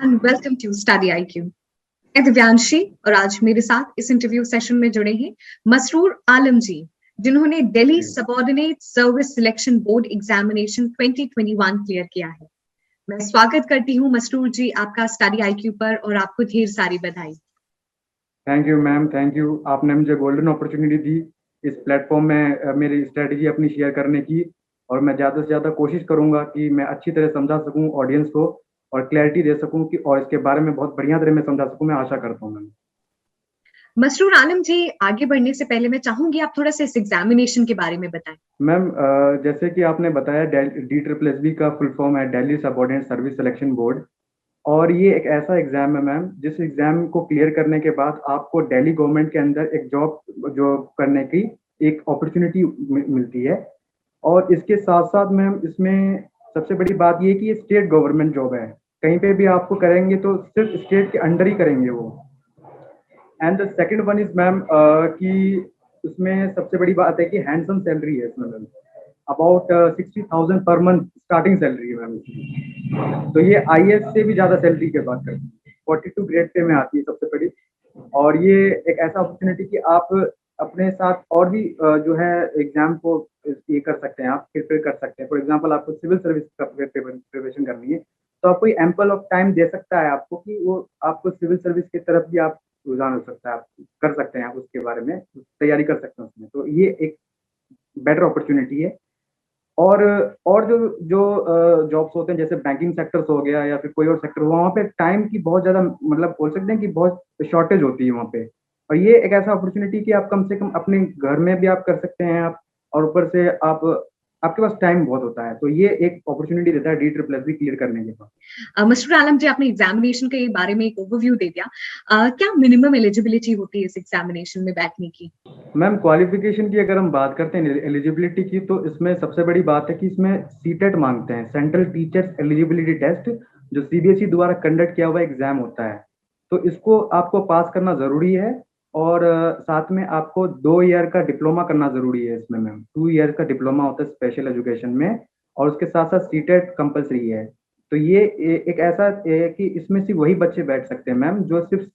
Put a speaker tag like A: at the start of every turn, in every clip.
A: And welcome to study IQ। मैं दिव्यांशी और आज मेरे साथ इस इंटरव्यू सेशन में जुड़े हैं मसरूर आलम जी, जिन्होंने Delhi subordinate service selection board examination 2021 clear किया है। मैं स्वागत करती हूँ मसरूर जी आपका स्टडी IQ पर और आपको ढेर सारी बधाई।
B: Thank you ma'am, thank you. आपने मुझे गोल्डन अपॉर्चुनिटी दी इस प्लेटफॉर्म में मेरी स्ट्रेटजी अपनी शेयर करने की, और मैं ज़्यादा से ज़्यादा कोशिश करूंगा कि मैं अच्छी तरह समझा सकूं ऑडियंस को और क्लैरिटी दे सकूं कि और इसके बारे में बहुत बढ़िया तरह में समझा सकूं। मैं आशा करता हूं मैम।
A: मसरूर आलम जी, आगे बढ़ने से पहले मैं चाहूंगी आप थोड़ा सा इस एग्जामिनेशन के बारे में बताएं।
B: मैम, जैसे कि आपने बताया, DSSB का फुल फॉर्म है Delhi subordinate service selection board. और ये एक ऐसा एग्जाम है मैम, जिस एग्जाम को क्लियर करने के बाद आपको दिल्ली गवर्नमेंट के अंदर एक जॉब करने की एक अपॉर्चुनिटी मिलती है। और इसके साथ साथ मैम, इसमें सबसे बड़ी बात ये कि ये स्टेट गवर्नमेंट जॉब है। कहीं पे भी आपको करेंगे तो सिर्फ स्टेट के अंडर ही करेंगे वो। And the second one is ma'am कि उसमें सबसे बड़ी बात है कि हैंडसम सैलरी है इसमें ma'am. About 60,000 per month starting salary है मैम इसकी। तो ये IAS से भी ज़्यादा सैलरी की बात करते हैं। 42 ग्रेड पे में आती है सबसे बड़ी। और ये एक ऐसा अपॉर्चुनिटी कि आप अपने साथ और भी जो है एग्जाम को ये कर सकते हैं, आप प्रिपेयर कर सकते हैं। फॉर एग्जांपल, आपको सिविल सर्विस का प्रिपरेशन करनी है तो आपको एम्पल ऑफ टाइम दे सकता है आपको कि वो आपको सिविल सर्विस की तरफ भी आप रुझान हो सकता है, आप कर सकते हैं, आप उसके बारे में तैयारी कर सकते हैं उसमें। तो ये एक बेटर अपॉर्चुनिटी है। और और जो जो जॉब्स होते हैं, जैसे बैंकिंग सेक्टर्स हो गया या फिर कोई और सेक्टर, वहाँ पे टाइम की बहुत ज़्यादा, मतलब बोल सकते हैं कि बहुत शॉर्टेज होती है वहाँ पे। और ये एक ऐसा अपॉर्चुनिटी कि आप कम से कम अपने घर में भी आप कर सकते हैं आप, और ऊपर से आपके पास टाइम बहुत होता है। तो ये एक अपॉर्चुनिटी देता है DSSB क्लियर करने के बाद।
A: मसरूर आलम जी, आपने एग्जामिनेशन के बारे में एक ओवरव्यू दे दिया। क्या मिनिमम एलिजिबिलिटी होती है इस एग्जामिनेशन में बैठने की?
B: मैम, क्वालिफिकेशन की अगर हम बात करते हैं एलिजिबिलिटी की, तो इसमें सबसे बड़ी बात है कि इसमें सीटेट मांगते हैं, सेंट्रल टीचर्स एलिजिबिलिटी टेस्ट, जो CBSE द्वारा कंडक्ट किया हुआ एग्जाम होता है। तो इसको आपको पास करना ज़रूरी है। और साथ में आपको 2 ईयर का डिप्लोमा करना ज़रूरी है इसमें मैम। 2 ईयर का डिप्लोमा होता है स्पेशल एजुकेशन में, और उसके साथ साथ सीटेट कंपलसरी है। तो ये एक ऐसा है कि इसमें सिर्फ वही बच्चे बैठ सकते हैं मैम जो सिर्फ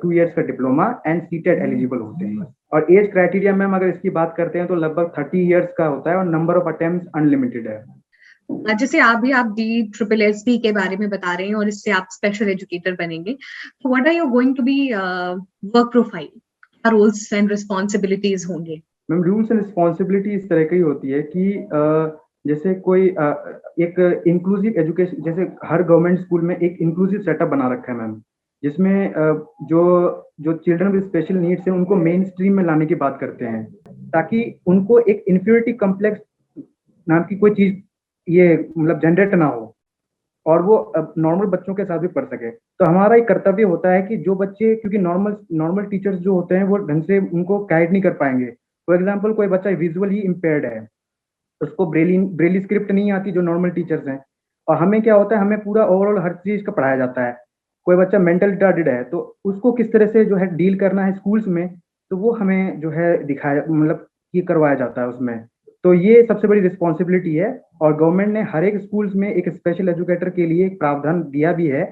B: 2 ईयर्स का डिप्लोमा एंड सीटेट एलिजिबल होते हैं। और एज क्राइटेरिया मैम, अगर इसकी बात करते हैं तो लगभग 30 ईयर्स का होता है, और नंबर ऑफ अटेम्प्ट अनलिमिटेड है।
A: जैसे आप DSSB के बारे में बता रहे हैं और इससे आप स्पेशल एजुकेटर बनेंगे, what are you going to be work profile, क्या रोल्स एंड रिस्पॉन्सिबिलिटीज होंगे?
B: मैम, रूल्स एंड रिस्पॉन्सिबिलिटी इस तरह की होती है कि जैसे कोई एक इंक्लूसिव एजुकेशन, जैसे हर गवर्नमेंट स्कूल में एक इंक्लूसिव सेटअप बना रखा है मैम, जिसमें जो जो चिल्ड्रन विद स्पेशल नीड्स हैं उनको मेन स्ट्रीम में लाने की बात करते हैं, ताकि उनको एक इन्फीरियरिटी कम्प्लेक्स नाम की कोई चीज ये मतलब जनरेट ना हो, और वो नॉर्मल बच्चों के साथ भी पढ़ सके। तो हमारा एक कर्तव्य होता है कि जो बच्चे, क्योंकि नॉर्मल नॉर्मल टीचर्स जो होते हैं वो ढंग से उनको गाइड नहीं कर पाएंगे। फॉर एग्जाम्पल, कोई बच्चा विजुअली इम्पेयर्ड है, उसको ब्रेली स्क्रिप्ट नहीं आती जो नॉर्मल टीचर्स हैं, और हमें क्या होता है, हमें पूरा ओवरऑल हर चीज का पढ़ाया जाता है। कोई बच्चा मेंटल रिटार्डेड है तो उसको किस तरह से जो है डील करना है स्कूल्स में, तो वो हमें जो है दिखाया, मतलब ये करवाया जाता है उसमें। तो ये सबसे बड़ी रिस्पॉन्सिबिलिटी है। और गवर्नमेंट ने हर एक स्कूल्स में एक स्पेशल एजुकेटर के लिए एक प्रावधान दिया भी है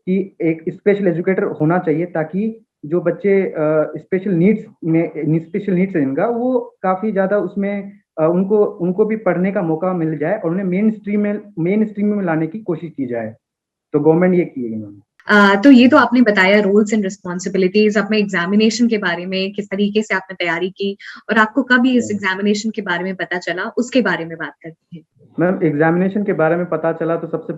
B: कि एक स्पेशल एजुकेटर होना चाहिए, ताकि जो बच्चे स्पेशल नीड्स है इनका, वो काफी ज्यादा उसमें उनको उनको भी पढ़ने का मौका मिल जाए और उन्हें मेन स्ट्रीम में लाने की कोशिश की जाए। तो गवर्नमेंट ये की है।
A: तो ये तो आपने बताया रोल्स एंड रिस्पॉन्सिबिलिटीज। अपने एग्जामिनेशन के बारे में किस तरीके से आपने तैयारी की और आपको कब इस एग्जामिनेशन के बारे में पता चला, उसके बारे में बात करते हैं।
B: मैम, एग्जामिनेशन के बारे में पता चला तो सबसे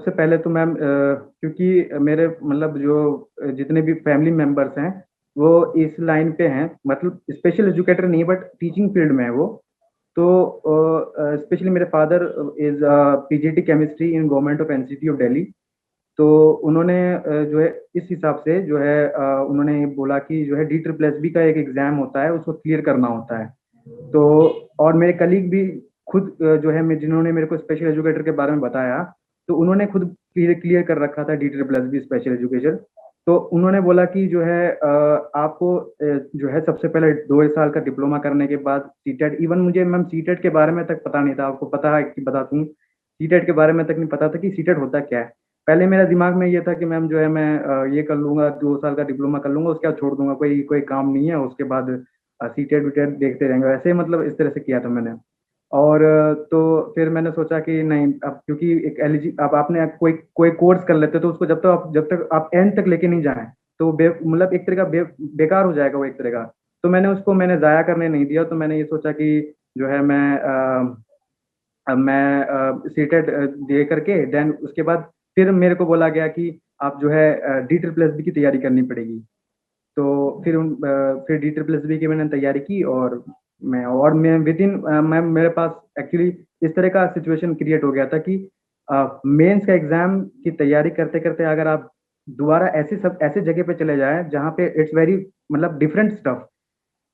B: पहले तो मैम, क्योंकि मेरे मतलब जो जितने भी फैमिली मेंबर्स हैं वो इस लाइन पे हैं, मतलब स्पेशल एजुकेटर नहीं बट टीचिंग फील्ड में है वो। तो स्पेशली मेरे father is PGT chemistry in government of NCT of Delhi. तो उन्होंने जो है इस हिसाब से जो है उन्होंने बोला कि जो है DSSB का एक एग्जाम होता है, उसको क्लियर करना होता है। तो और मेरे कलीग भी खुद जो है जिन्होंने मेरे को स्पेशल एजुकेटर के बारे में बताया, तो उन्होंने खुद क्लियर कर रखा था DSSB स्पेशल एजुकेशन। तो उन्होंने बोला कि जो है आपको जो है सबसे पहले 2 साल का डिप्लोमा करने के बाद सीटेट, इवन मुझे मैम सीटेट के बारे में तक पता नहीं था, आपको पता है कि बता दूं, सीटेट के बारे में तक नहीं पता था कि सीटेट होता क्या है। पहले मेरा दिमाग में ये था कि मैम जो है मैं ये कर लूंगा, 2 साल का डिप्लोमा कर लूंगा, उसके बाद छोड़ दूंगा, कोई कोई काम नहीं है, उसके बाद सीटेट वीटेट देखते रहेंगे, ऐसे मतलब इस तरह से किया था मैंने। और तो फिर मैंने सोचा कि नहीं, अब क्योंकि एक अब आपने कोई कोई कोर्स कर लेते तो उसको जब तक आप एंड तक लेके नहीं जाए तो मतलब एक तरह का बेकार हो जाएगा वो एक तरह का। तो मैंने जाया करने नहीं दिया। तो मैंने ये सोचा कि जो है मैं सीटेट दे करके देन उसके बाद फिर मेरे को बोला गया कि आप जो है D SSB की तैयारी करनी पड़ेगी। तो फिर D SSB की मैंने तैयारी की, और मैं विद इन मैं मेरे पास एक्चुअली इस तरह का सिचुएशन क्रिएट हो गया था कि मेंस का एग्जाम की तैयारी करते करते अगर आप दोबारा ऐसे जगह पे चले जाएं जहाँ पे इट्स वेरी मतलब डिफरेंट स्टफ,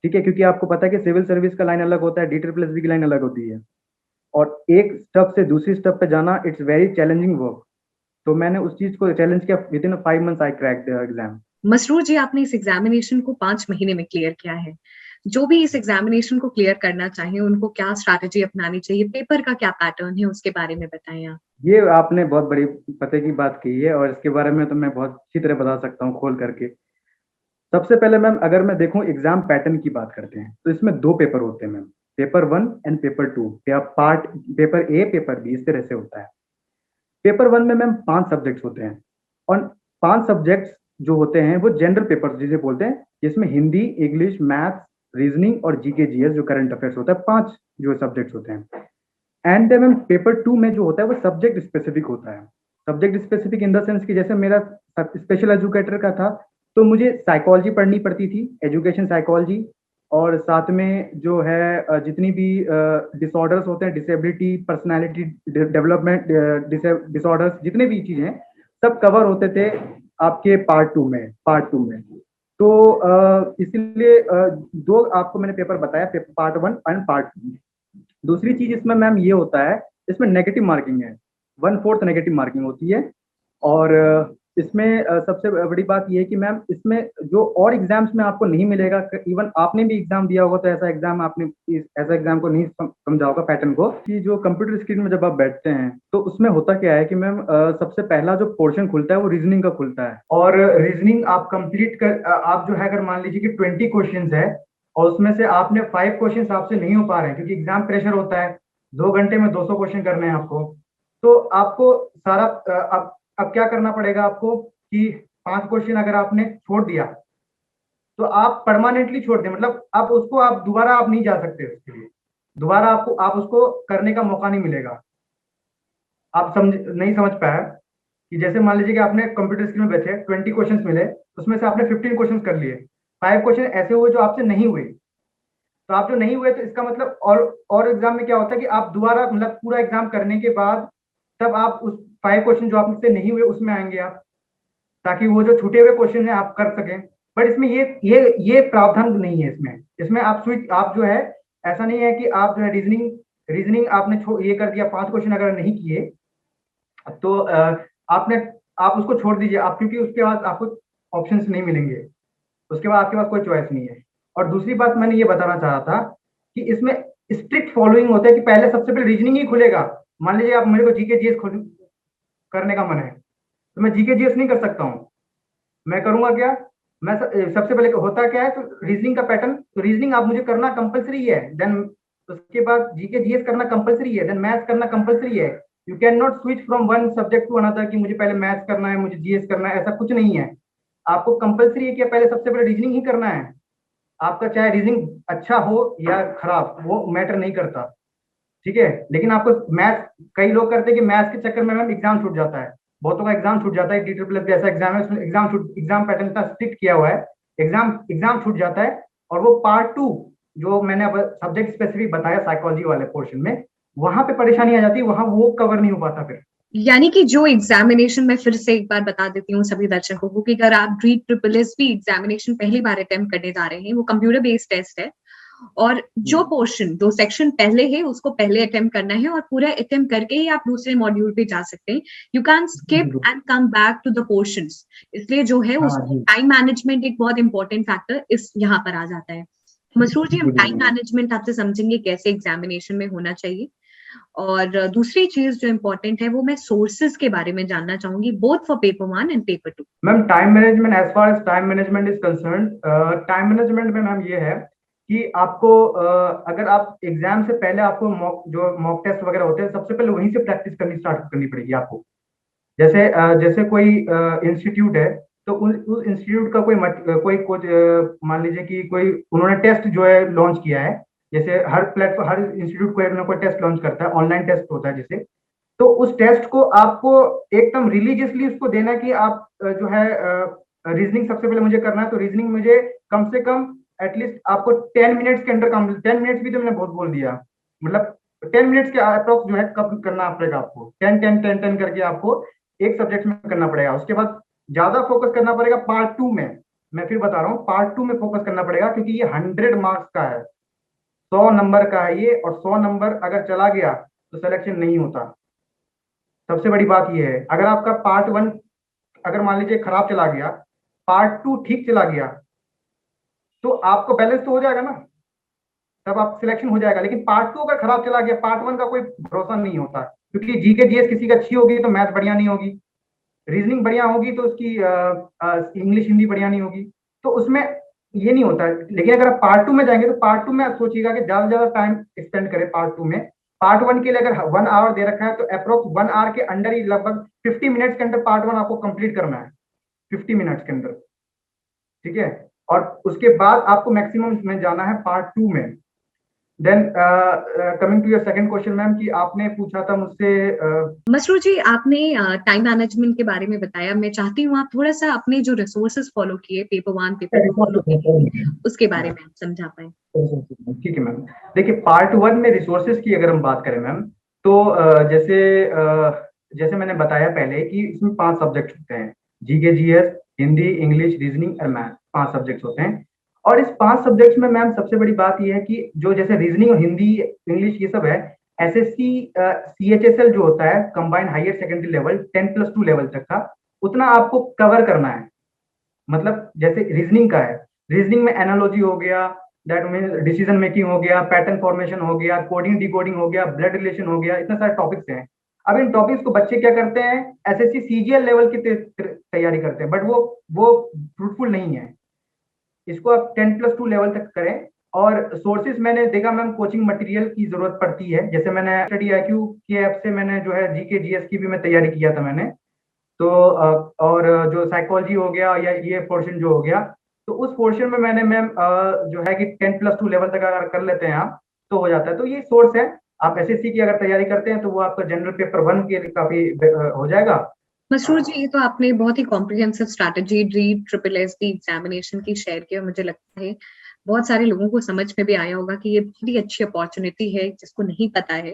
B: ठीक है, क्योंकि आपको पता है कि सिविल सर्विस का लाइन अलग होता है, D SSB की लाइन अलग होती है, और एक स्टेप से दूसरी स्टेप पे जाना इट्स वेरी चैलेंजिंग वर्क। तो मैंने उस चीज को चैलेंज किया, with in 5 months I crack the exam.
A: Masroor ji, आपने इस एग्जामिनेशन को 5 महीने में क्लियर किया है। जो भी इस एग्जामिनेशन को क्लियर करना चाहे उनको क्या स्ट्रैटेजी अपनानी चाहिए, पेपर का क्या पैटर्न है, उसके बारे में बताएं आप।
B: ये आपने बहुत बड़ी पते की बात की है, और इसके बारे में तो मैं बहुत अच्छी तरह बता सकता हूँ खोल करके। सबसे पहले मैम अगर मैं देखूं एग्जाम पैटर्न की बात करते हैं तो इसमें 2 पेपर होते हैं मैम, पेपर 1 एंड पेपर 2, या part paper A paper B, इस तरह से होता है। पेपर 1 में मैम 5 सब्जेक्ट्स होते हैं, और 5 सब्जेक्ट्स जो होते हैं वो जनरल पेपर जिसे बोलते हैं, जिसमें हिंदी, इंग्लिश, मैथ्स, रीजनिंग और GK GS जो करंट अफेयर्स होता है, 5 जो सब्जेक्ट्स होते हैं। एंड मैम पेपर 2 में जो होता है वो सब्जेक्ट स्पेसिफिक होता है। Subject specific in the sense कि जैसे मेरा स्पेशल एजुकेटर का था तो मुझे साइकोलॉजी पढ़नी पड़ती थी, एजुकेशन साइकोलॉजी, और साथ में जो है जितनी भी डिसऑर्डर्स होते हैं, डिसेबिलिटी, पर्सनालिटी डेवलपमेंट डिसऑर्डर्स, जितने भी चीजें हैं सब कवर होते थे आपके पार्ट 2 में। तो इसलिए 2 आपको मैंने पेपर बताया, पार्ट 1 एंड पार्ट 2। दूसरी चीज इसमें मैम ये होता है, इसमें नेगेटिव मार्किंग है, 1/4 नेगेटिव मार्किंग होती है। और इसमें सबसे बड़ी बात ये है कि मैम इसमें जो और एग्जाम्स में आपको नहीं मिलेगा, इवन आपने भी एग्जाम दिया होगा तो ऐसा एग्जाम को नहीं समझा होगा पैटर्न को, कि जो कंप्यूटर स्क्रीन में जब आप बैठते हैं तो उसमें होता क्या है कि मैम सबसे पहला जो पोर्शन खुलता है वो रीजनिंग का खुलता है, और रीजनिंग आप कंप्लीट कर आप जो है अगर मान लीजिए कि 20 क्वेश्चन है और उसमें से आपने 5 क्वेश्चन आपसे नहीं हो पा रहे हैं क्योंकि एग्जाम प्रेशर होता है, 2 घंटे में 200 क्वेश्चन करने हैं आपको, तो आपको सारा अब क्या करना पड़ेगा आपको कि 5 क्वेश्चन अगर आपने छोड़ दिया तो आप परमानेंटली छोड़ दें, मतलब आप उसको आप दोबारा आप नहीं जा सकते, उसके लिए दोबारा आप उसको करने का मौका नहीं मिलेगा। आप नहीं समझ पाया कि जैसे मान लीजिए कि आपने कंप्यूटर स्क्रीन में बैठे 20 क्वेश्चंस मिले, उसमें से आपने 15 क्वेश्चंस कर लिए, 5 क्वेश्चन ऐसे हुए जो आपसे नहीं हुए, तो आप जो नहीं हुए तो इसका मतलब और एग्जाम में क्या होता है कि आप दोबारा मतलब पूरा एग्जाम करने के बाद तब आप उस 5 क्वेश्चन जो आपसे नहीं हुए उसमें आएंगे आप, ताकि वो जो छूटे हुए क्वेश्चन है आप कर सकें। बट इसमें ये प्रावधान नहीं है इसमें। इसमें आप जो है ऐसा नहीं है कि आप जो है रीजनिंग आपने ये कर दिया, 5 क्वेश्चन अगर नहीं किए तो आप उसको छोड़ दीजिए आप, क्योंकि उसके बाद आपको ऑप्शंस नहीं मिलेंगे, उसके बाद आपके पास कोई चॉइस नहीं है। और दूसरी बात मैंने ये बताना चाह रहा था कि इसमें स्ट्रिक्ट फॉलोइंग होता है कि पहले सबसे पहले रीजनिंग ही खुलेगा। मान लीजिए आप मेरे को GK GS करने का मन है तो मैं GK GS नहीं कर सकता हूँ, मैं करूंगा क्या, मैं सबसे पहले होता क्या है तो रीजनिंग का पैटर्न, तो रीजनिंग आप मुझे करना कंपलसरी है, देन उसके बाद GK GS करना कंपलसरी है, देन मैथ्स करना कंपलसरी है। You can not switch from one subject to another कि मुझे पहले मैथ्स करना है, मुझे GS करना है, ऐसा कुछ नहीं है। आपको कंपलसरी है कि पहले सबसे पहले रीजनिंग ही करना है। आपका चाहे रीजनिंग अच्छा हो या खराब, वो मैटर नहीं करता, ठीक है। लेकिन आपको मैथ्स, कई लोग करते हैं कि मैथ्स के चक्कर में मैम एग्जाम छूट जाता है, बहुतों का एग्जाम छूट जाता है। D SSB ऐसा एग्जाम है उसमें एग्जाम पैटर्न इतना स्ट्रिक्ट किया हुआ है, एग्जाम छूट जाता है। और वो पार्ट 2 जो मैंने अब सब्जेक्ट स्पेसिफिक बताया साइकोलॉजी वाले पोर्शन में, वहां पे परेशानी आ जाती है, वहां वो कवर नहीं हो पाता फिर।
A: यानी कि जो एग्जामिनेशन में फिर से एक बार बता देती हूँ सभी दर्शकों को कि अगर आप DSSB एग्जामिनेशन पहली बार अटेम्प्ट करने जा रहे हैं, वो कंप्यूटर बेस्ड टेस्ट है, और जो पोर्शन 2 सेक्शन पहले है उसको पहले अटेम्प्ट करना है और पूरा अटेम्प्ट करके ही आप दूसरे मॉड्यूल पे जा सकते हैं। You can skip and come back to the portions. इसलिए जो है उसको टाइम मैनेजमेंट एक बहुत इंपॉर्टेंट फैक्टर इस यहाँ पर आ जाता है। मसरूर जी, हम टाइम मैनेजमेंट आपसे समझेंगे कैसे एग्जामिनेशन में होना चाहिए। और दूसरी चीज जो इम्पोर्टेंट है वो मैं सोर्सेज के बारे में जानना चाहूंगी, both for paper 1 and paper 2।
B: Ma'am time management, as far as time management is concern, time management में मैम ये है कि आपको अगर आप एग्जाम से पहले आपको मॉक टेस्ट वगैरह होते हैं, सबसे पहले वहीं से प्रैक्टिस करनी स्टार्ट करनी पड़ेगी आपको। जैसे कोई इंस्टीट्यूट है, तो उस इंस्टीट्यूट का कोई कुछ मान लीजिए कि कोई उन्होंने टेस्ट जो है लॉन्च किया है। जैसे हर प्लेटफॉर्म, हर इंस्टीट्यूट कोई ना कोई टेस्ट लॉन्च करता है, ऑनलाइन टेस्ट होता है जैसे। तो उस टेस्ट को आपको एकदम रिलीजियसली उसको देना कि आप जो है रीजनिंग सबसे पहले मुझे करना है, तो रीजनिंग मुझे कम से कम एटलीस्ट आपको 10 मिनट्स के अंदर, कम 10 मिनट्स भी तो मैंने बहुत बोल दिया, मतलब 10 मिनट्स के अप्रोक्स जो है कब करना पड़ेगा आपको, 10 10 10 10 करके आपको एक सब्जेक्ट में करना पड़ेगा। उसके बाद ज्यादा फोकस करना पड़ेगा पार्ट 2 में। मैं फिर बता रहा हूँ, पार्ट 2 में फोकस करना पड़ेगा, क्योंकि ये 100 मार्क्स का है, 100 नंबर का है ये, और 100 नंबर अगर चला गया तो सिलेक्शन नहीं होता। सबसे बड़ी बात ये है, अगर आपका पार्ट 1 अगर मान लीजिए खराब चला गया, पार्ट 2 ठीक चला गया, तो आपको बैलेंस तो हो जाएगा ना, तब आप सिलेक्शन हो जाएगा। लेकिन पार्ट 2 अगर खराब चला गया, पार्ट 1 का कोई भरोसा नहीं होता, क्योंकि जीके जीएस किसी का अच्छी होगी तो मैथ बढ़िया नहीं होगी, रीजनिंग बढ़िया होगी तो उसकी इंग्लिश हिंदी बढ़िया नहीं होगी, तो उसमें ये नहीं होता। लेकिन अगर आप पार्ट 2 में जाएंगे, तो पार्ट 2 में आप सोचिएगा कि ज्यादा से ज्यादा टाइम स्पेंड करें पार्ट 2 में। पार्ट 1 के लिए अगर 1 आवर दे रखा है, तो अप्रोक्स 1 आवर के अंडर ही, लगभग 50 मिनट्स के अंदर पार्ट 1 आपको कंप्लीट करना है, 50 मिनट्स के अंदर, ठीक है। और उसके बाद आपको मैक्सिमम में जाना है पार्ट 2 में। Then coming to your second question ma'am, कि आपने पूछा था मुझसे
A: मसरूर जी, आपने टाइम मैनेजमेंट के बारे में बताया। मैं चाहती हूँ आप थोड़ा सा अपने जो रिसोर्सेज फॉलो किए पेपर 1 पेपर 2 दोनों के लिए, उसके बारे में आप समझा पाए।
B: ठीक है मैम। देखिए पार्ट 1 में रिसोर्सेज की अगर हम बात करें मैम, तो जैसे मैंने बताया पहले कि इसमें 5 सब्जेक्ट होते हैं, GK GS, Hindi, English, reasoning और मैथ, 5 सब्जेक्ट्स होते हैं। और इस 5 सब्जेक्ट्स में मैम सबसे बड़ी बात यह है कि जो जैसे रीजनिंग और हिंदी, इंग्लिश, ये सब है, एसएससी सीएचएसएल जो होता है, combined higher secondary level, 10+2 level तक का, उतना आपको कवर करना है। मतलब जैसे रीजनिंग का है, रीजनिंग में एनालॉजी हो गया, दैट मीन डिसीजन मेकिंग हो गया, पैटर्न फॉर्मेशन हो गया, कोडिंग डिकोडिंग हो गया, ब्लड रिलेशन हो गया, इतने सारे टॉपिक्स हैं। अब इन टॉपिक्स को बच्चे क्या करते हैं, एसएससी सीजीएल लेवल की तैयारी करते हैं, बट वो फ्रूटफुल नहीं है। इसको आप 10+2 लेवल तक करें। और सोर्सेज मैंने देखा मैम, कोचिंग मटेरियल की जरूरत पड़ती है। जैसे मैंने स्टडी आईक्यू के ऐप से मैंने जो है जीके जीएस की भी मैं तैयारी किया था मैंने, तो और जो साइकोलॉजी हो गया या ये पोर्शन जो हो गया, तो उस पोर्शन में मैंने मैम जो है कि 10+2 लेवल तक अगर कर लेते हैं आप, तो हो जाता है। तो ये सोर्स है। आप एसएससी की अगर तैयारी करते हैं, तो वो आपका जनरल पेपर 1 के लिए काफी हो जाएगा।
A: मसरूर जी, ये तो आपने बहुत ही comprehensive strategy triple S D examination की शेयर की, और मुझे लगता है बहुत सारे लोगों को समझ में भी आया होगा कि ये बहुत ही अच्छी अपॉर्चुनिटी है जिसको नहीं पता है।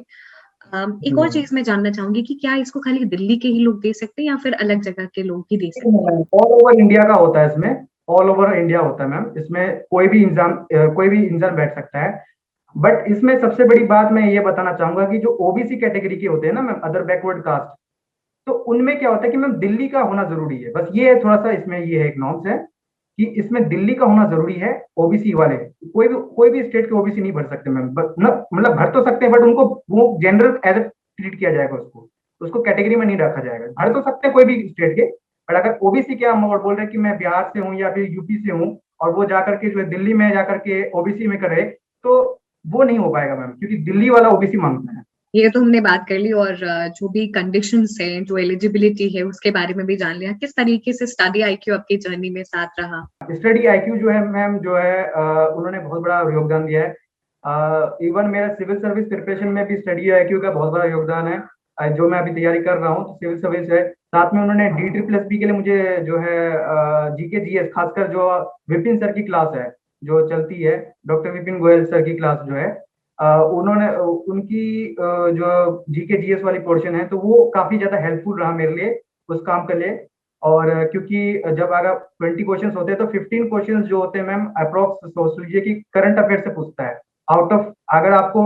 A: एक और चीज मैं जानना चाहूंगी कि क्या इसको खाली दिल्ली के ही लोग दे सकते हैं या फिर अलग जगह के लोग ही दे सकते हैं?
B: ऑल ओवर इंडिया का होता है इसमें, ऑल ओवर इंडिया होता है मैम। इसमें कोई भी इंसान बैठ सकता है। बट इसमें सबसे बड़ी बात मैं ये बताना चाहूंगा कि जो ओबीसी कैटेगरी के होते हैं ना मैम, अदर बैकवर्ड कास्ट, तो उनमें क्या होता है कि मैम दिल्ली का होना जरूरी है। बस ये है, थोड़ा सा इसमें ये है, एक नॉर्म्स है कि इसमें दिल्ली का होना जरूरी है। ओबीसी वाले कोई भी स्टेट के ओबीसी नहीं भर सकते मैम, मतलब भर तो सकते हैं, बट उनको वो जनरल एज ट्रीट किया जाएगा, उसको उसको कैटेगरी में नहीं रखा जाएगा। भर तो सकते हैं कोई भी स्टेट के, बट अगर ओबीसी के हम बोल रहे हैं कि मैं बिहार से हूँ या फिर यूपी से हूँ, और वो जाकर के जो है दिल्ली में जाकर के ओबीसी में करे, तो वो नहीं हो पाएगा मैम, क्योंकि दिल्ली वाला ओबीसी मांगता है।
A: ये तो हमने बात कर ली, और जो भी कंडीशंस हैं, जो एलिजिबिलिटी है, उसके बारे में भी जान लिया। किस तरीके से स्टडी आईक्यू आपकी जर्नी में साथ रहा?
B: स्टडी आईक्यू जो है मैम, जो है उन्होंने बहुत बड़ा योगदान दिया है। इवन मेरा सिविल सर्विस प्रिपरेशन में भी स्टडी आईक्यू का बहुत बड़ा योगदान है। जो मैं अभी तैयारी कर रहा हूँ, तो सिविल सर्विस है, साथ में उन्होंने DSSS के लिए मुझे जो है जीके जीएस, खासकर जो विपिन सर की क्लास है जो चलती है, डॉक्टर विपिन गोयल सर की क्लास जो है, उन्होंने उनकी जो जीके जीएस वाली पोर्शन है, तो वो काफी ज्यादा हेल्पफुल रहा मेरे लिए उस काम के लिए। और क्योंकि जब अगर 20 क्वेश्चंस होते हैं, तो 15 क्वेश्चंस जो होते हैं मैम, अप्रोक्स सोच लीजिए कि करंट अफेयर से पूछता है। आउट ऑफ, अगर आपको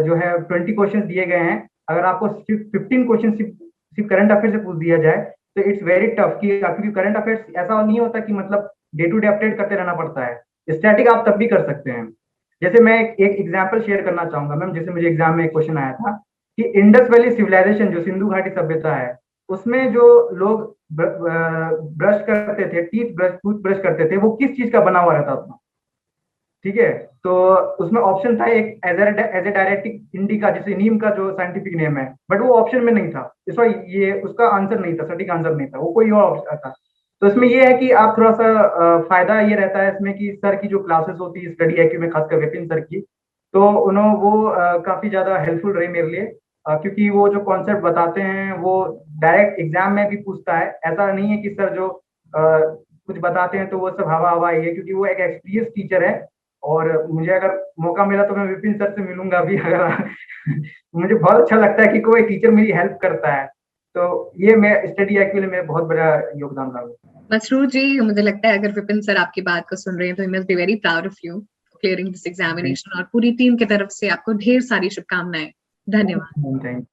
B: जो है 20 क्वेश्चंस दिए गए हैं, अगर आपको 15 क्वेश्चन सिर्फ करंट अफेयर से पूछ दिया जाए, तो इट्स वेरी टफ। कि क्योंकि करंट अफेयर्स ऐसा नहीं होता कि मतलब डे टू डे अपडेट करते रहना पड़ता है, स्टैटिक आप तब भी कर सकते हैं। जैसे मैं एक एग्जांपल शेयर करना चाहूंगा मैम, जैसे मुझे एग्जाम में एक क्वेश्चन आया था कि इंडस वैली सिविलाइजेशन जो सिंधु घाटी सभ्यता है, उसमें जो लोग ब्रश करते थे, टूथ ब्रश करते थे, वो किस चीज का बना हुआ रहता था? ठीक है, तो उसमें ऑप्शन था एक एज ए डायरेक्टिक इंडिका, जैसे नीम का जो साइंटिफिक नेम है, बट वो ऑप्शन में नहीं था। इस बार ये उसका आंसर नहीं था, सटीक आंसर नहीं था, वो कोई और ऑप्शन था। तो इसमें ये है कि आप थोड़ा सा फायदा ये रहता है इसमें कि सर की जो क्लासेस होती है स्टडी एक्यू में, खासकर विपिन सर की, तो उन्होंने वो काफी ज्यादा हेल्पफुल रही मेरे लिए, क्योंकि वो जो कॉन्सेप्ट बताते हैं वो डायरेक्ट एग्जाम में भी पूछता है। ऐसा नहीं है कि सर जो कुछ बताते हैं तो वो सब हवा हवा ही है, क्योंकि वो एक एक्सपीरियंस टीचर है। और मुझे अगर मौका मिला तो मैं विपिन सर से मिलूंगा अभी, अगर मुझे बहुत अच्छा लगता है कि कोई टीचर मेरी हेल्प करता है। तो ये मैं स्टडी एक्यू में मेरा बहुत बड़ा योगदान रहा।
A: मसरूर जी, मुझे लगता है अगर विपिन सर आपकी बात को सुन रहे हैं तो he must be very proud of you clearing this examination, और पूरी टीम की तरफ से आपको ढेर सारी शुभकामनाएं। धन्यवाद।
B: थैंक